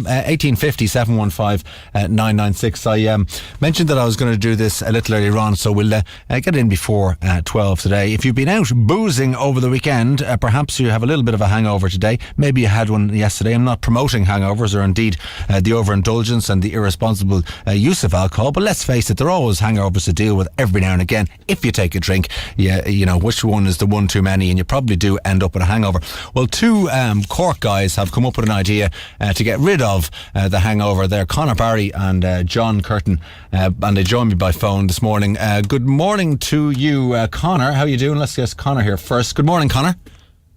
1850 715 996. I mentioned that I was going to do this a little earlier on, so we'll get in before 12 today. If you've been out boozing over the weekend, perhaps you have a little bit of a hangover today. Maybe you had one yesterday. I'm not promoting hangovers or indeed the overindulgence and the irresponsible use of alcohol, but let's face it, there are always hangovers to deal with every now and again. If you take a drink, you know which one is the one too many, and you probably do end up with a hangover. Well, two Cork guys have come up with an idea to get rid of the hangover. They're Conor Barry and John Curtin, and they join me by phone this morning. Good morning to you, Conor. How are you doing? Let's get Conor here first. Good morning, Conor.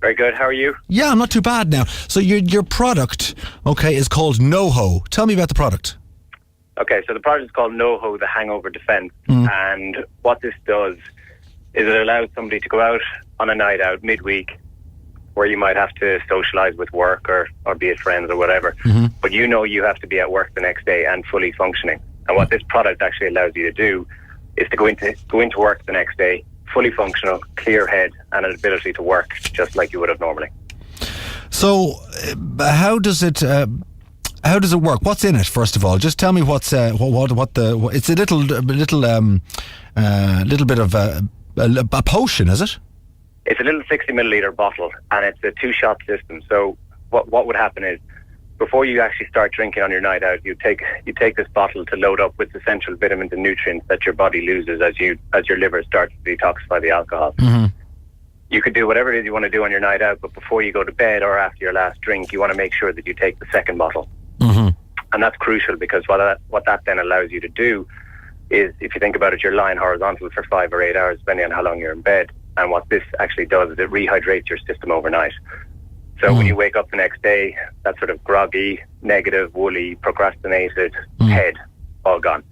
Very good. How are you? Yeah, I'm not too bad now. So your product, okay, is called NOHO. Tell me about the product. Okay, so the product is called NOHO, the Hangover Defence. And what this does is it allows somebody to go out on a night out midweek where you might have to socialise with work or be it friends or whatever. But you know you have to be at work the next day and fully functioning. And what this product actually allows you to do is to go into work the next day, fully functional, clear head, and an ability to work just like you would have normally. So, how does it work? What's in it? First of all, just tell me what's it's a little bit of a potion, is it? It's a little 60 milliliter bottle, and it's a 2-shot system. So what would happen is, before you actually start drinking on your night out, you take this bottle to load up with essential vitamins and nutrients that your body loses as your liver starts to detoxify the alcohol. You could do whatever it is you want to do on your night out, but before you go to bed or after your last drink, you want to make sure that you take the second bottle. And that's crucial, because what that then allows you to do is, if you think about it, you're lying horizontal for 5 or 8 hours, depending on how long you're in bed. And what this actually does is it rehydrates your system overnight. So when you wake up the next day, that sort of groggy, negative, woolly, procrastinated head, all gone.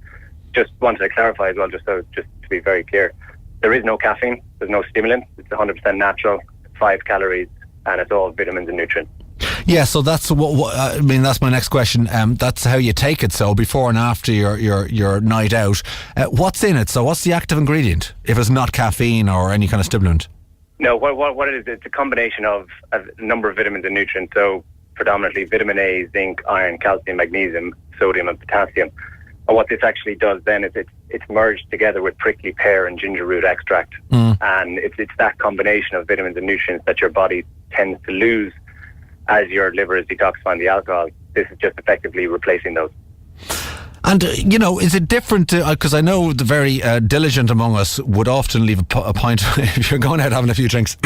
Just wanted to clarify as well, just to be very clear, there is no caffeine, there's no stimulant, it's 100% natural, 5 calories, and it's all vitamins and nutrients. Yeah, so that's what I mean. That's my next question. That's how you take it. So before and after your night out, what's in it? So what's the active ingredient if it's not caffeine or any kind of stimulant? No, what it is, it's a combination of a number of vitamins and nutrients. So predominantly vitamin A, zinc, iron, calcium, magnesium, sodium, and potassium. And what this actually does then is it's merged together with prickly pear and ginger root extract, and it's that combination of vitamins and nutrients that your body tends to lose as your liver is detoxifying the alcohol. This is just effectively replacing those. And, is it different? Because I know the very diligent among us would often leave a pint, if you're going out having a few drinks,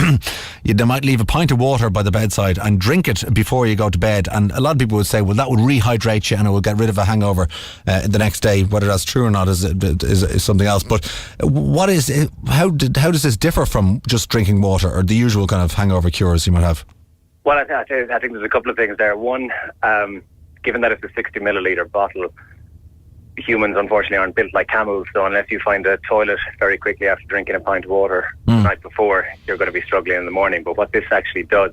they might leave a pint of water by the bedside and drink it before you go to bed. And a lot of people would say, well, that would rehydrate you and it will get rid of a hangover the next day. Whether that's true or not is something else. But how does this differ from just drinking water or the usual kind of hangover cures you might have? Well, I think there's a couple of things there. One, given that it's a 60 milliliter bottle, humans unfortunately aren't built like camels, so unless you find a toilet very quickly after drinking a pint of water the night before, you're going to be struggling in the morning. But what this actually does,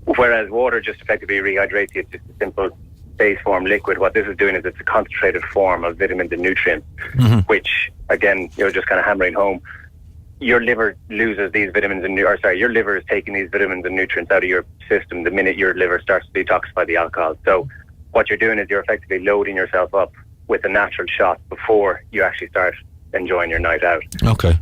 whereas water just effectively rehydrates you, it's just a simple base form liquid, what this is doing is it's a concentrated form of vitamins and nutrients, which again, you're just kind of hammering home. Your liver loses these vitamins your liver is taking these vitamins and nutrients out of your system the minute your liver starts to detoxify the alcohol. So what you're doing is you're effectively loading yourself up with a natural shot before you actually start enjoying your night out. Okay.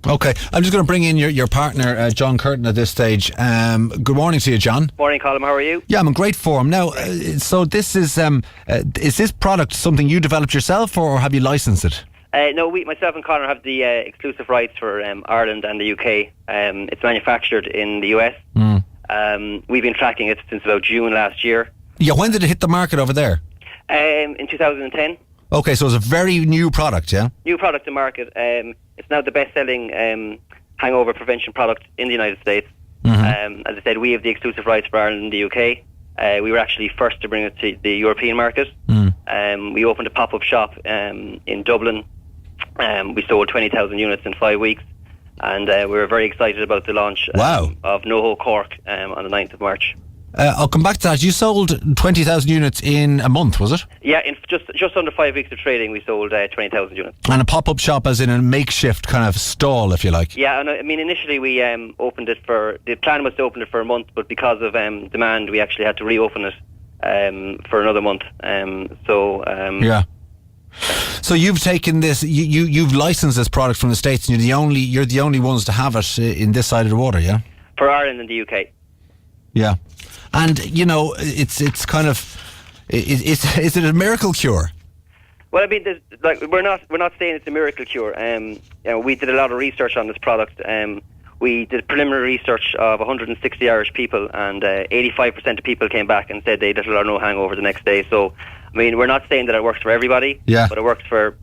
I'm just going to bring in your partner, John Curtin, at this stage. Good morning to you, John. Morning, Colin. How are you? Yeah, I'm in great form. Now, so this is this product something you developed yourself or have you licensed it? No, myself and Conor have the exclusive rights for Ireland and the UK. It's manufactured in the US. We've been tracking it since about June last year. Yeah, when did it hit the market over there? In 2010. Okay, so it's a very new product, yeah? New product to market. It's now the best-selling hangover prevention product in the United States. As I said, we have the exclusive rights for Ireland and the UK. We were actually first to bring it to the European market. We opened a pop-up shop in Dublin. We sold 20,000 units in 5 weeks. And we were very excited about the launch of NOHO Cork on the 9th of March. I'll come back to that. You sold 20,000 units in a month, was it? Yeah, in just under 5 weeks of trading, we sold 20,000 units. And a pop-up shop as in a makeshift kind of stall, if you like? Yeah, and I mean, initially we opened it the plan was to open it for a month, but because of demand, we actually had to reopen it for another month. Yeah. So you've taken this, you've licensed this product from the States, and you're the only ones to have it in this side of the water, yeah? For Ireland and the UK. Yeah. And, it's kind of, is it a miracle cure? Well, I mean, we're not saying it's a miracle cure. We did a lot of research on this product. We did preliminary research of 160 Irish people, and 85% of people came back and said they had little or no hangover the next day. So, I mean, we're not saying that it works for everybody, but it works for,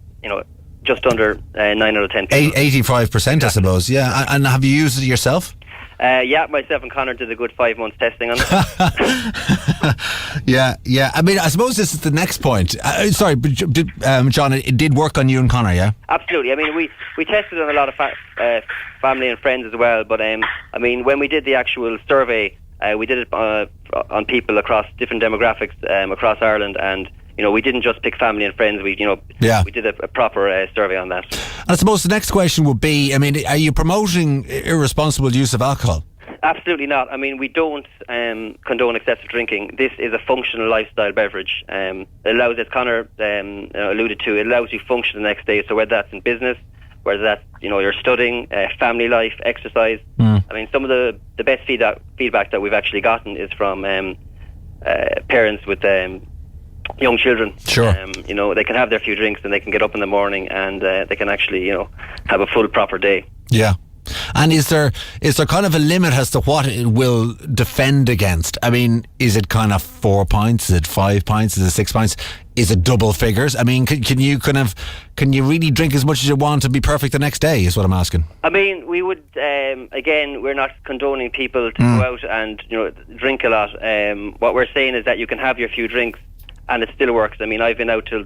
just under 9 out of 10 people. 85%, I suppose, yeah. And have you used it yourself? Yeah, myself and Connor did a good 5 months testing on it. Yeah. I mean, I suppose this is the next point. Sorry, but John, it did work on you and Connor, yeah? Absolutely. I mean, we tested on a lot of family and friends as well. But I mean, when we did the actual survey, we did it on people across different demographics across Ireland, and we didn't just pick family and friends. We did a proper survey on that. I suppose the next question would be, I mean, are you promoting irresponsible use of alcohol? Absolutely not. I mean, we don't condone excessive drinking. This is a functional lifestyle beverage. It allows, as Connor alluded to, it allows you function the next day. So whether that's in business, whether that's you're studying, family life, exercise. I mean, some of the best feedback that we've actually gotten is from parents with young children. Sure. They can have their few drinks and they can get up in the morning and they can actually have a full proper day. Yeah. And is there kind of a limit as to what it will defend against? I mean, is it kind of 4 pints? Is it 5 pints? Is it 6 pints? Is it double figures? I mean, can you really drink as much as you want to be perfect the next day, is what I'm asking. I mean, we would, again, we're not condoning people to go out and, drink a lot. What we're saying is that you can have your few drinks and it still works. I mean, I've been out till,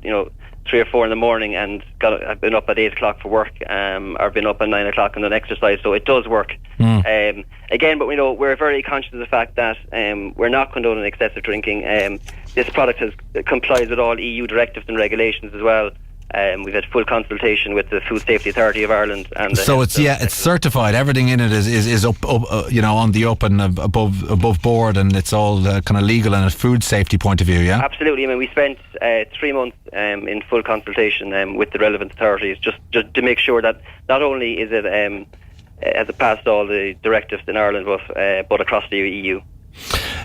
3 or 4 in the morning and I've been up at 8 o'clock for work, or been up at 9 o'clock on an exercise, so it does work. Again, but we're very conscious of the fact that we're not condoning excessive drinking. This product complies with all EU directives and regulations as well. We've had full consultation with the Food Safety Authority of Ireland, and so it's certified. Everything in it is up on the up and above board, and it's all kind of legal and a food safety point of view. Yeah, absolutely. I mean, we spent 3 months in full consultation with the relevant authorities, just to make sure that not only is it has it passed all the directives in Ireland, but across the EU.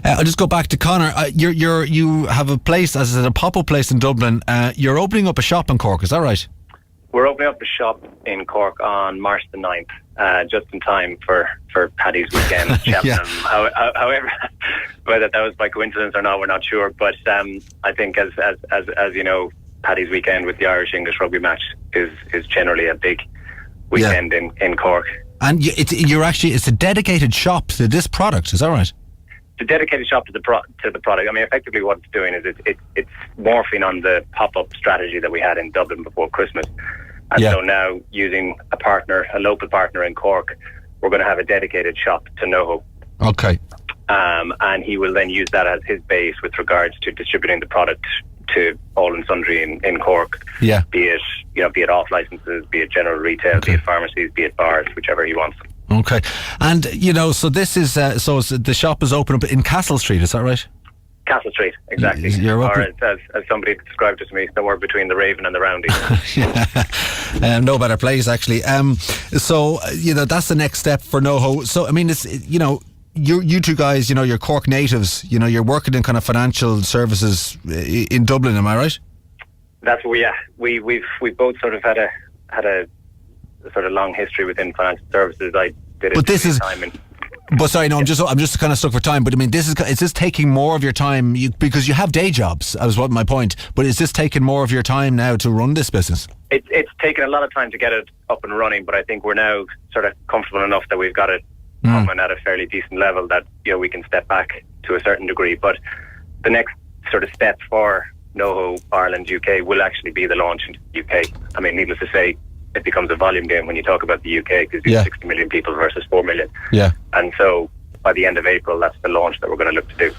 I'll just go back to Connor. You have a place, as a pop-up place in Dublin. You're opening up a shop in Cork, is that right? We're opening up a shop in Cork on March the 9th, just in time for Paddy's weekend. Cheltenham. However, whether that was by coincidence or not, we're not sure. But I think, as you know, Paddy's weekend with the Irish-English rugby match is generally a big weekend in Cork. And it's a dedicated shop to this product, is that right? It's a dedicated shop to the product. I mean, effectively what it's doing is it's morphing on the pop-up strategy that we had in Dublin before Christmas. And so now, using a local partner in Cork, we're going to have a dedicated shop to NOHO. Okay. And he will then use that as his base with regards to distributing the product to all and sundry in Cork. Yeah. Be it off licenses, be it general retail, be it pharmacies, be it bars, whichever he wants. Okay. And, so this is, the shop is open up in Castle Street, is that right? Castle Street, exactly. Or as somebody described it to me, somewhere between the Raven and the Roundy. No better place, actually. So, that's the next step for NOHO. So, I mean, it's, you two guys, you're Cork natives, you're working in kind of financial services in Dublin, am I right? That's what we've both sort of had a sort of long history within financial services. I did it. But this is time But sorry, no, I'm just kind of stuck for time. But I mean, is this taking more of your time? Because you have day jobs. That was my point. But is this taking more of your time now to run this business? It's taken a lot of time to get it up and running, but I think we're now sort of comfortable enough that we've got it coming at a fairly decent level that we can step back to a certain degree. But the next sort of step for NOHO Ireland UK will actually be the launch into the UK. I mean, needless to say, it becomes a volume game when you talk about the UK, because you have 60 million people versus 4 million. Yeah. And so by the end of April, that's the launch that we're going to look to do.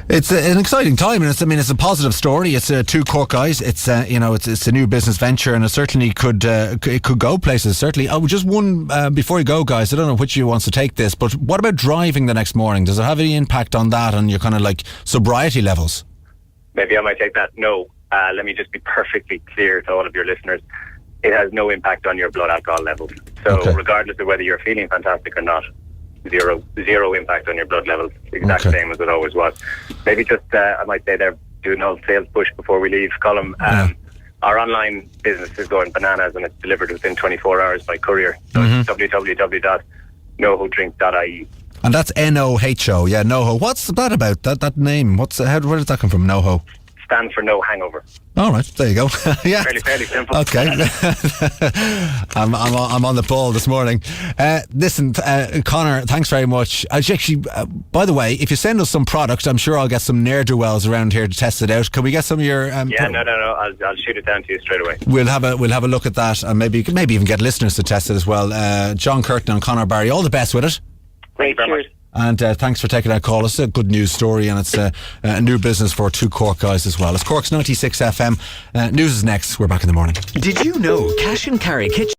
It's an exciting time, and it's a positive story. It's two Cork guys. It's it's a new business venture, and it certainly could go places. Certainly. Just one before you go, guys. I don't know which of you wants to take this, but what about driving the next morning? Does it have any impact on that, on your kind of like sobriety levels? maybe I might take that. No, let me just be perfectly clear to all of your listeners. It has no impact on your blood alcohol levels. So regardless of whether you're feeling fantastic or not, zero impact on your blood levels. Exact same as it always was. Maybe just, I might say they're doing an old sales push before we leave, Colm. Our online business is going bananas, and it's delivered within 24 hours by courier. So it's www.nohodrink.ie. And that's NOHO, yeah, NOHO. What's that about? That name? Where did that come from? NOHO stands for no hangover. All right, there you go. Yeah, fairly simple. Okay, I'm on the ball this morning. Listen, Conor, thanks very much. Actually, by the way, if you send us some product, I'm sure I'll get some ne'er-do-wells around here to test it out. Can we get some of your? No. I'll shoot it down to you straight away. We'll have a look at that, and maybe even get listeners to test it as well. John Curtin and Conor Barry, all the best with it. Great, cheers. And thanks for taking that call. It's a good news story, and it's a new business for two Cork guys as well. It's Cork's 96 FM. News is next. We're back in the morning. Did you know Cash and Carry Kitchen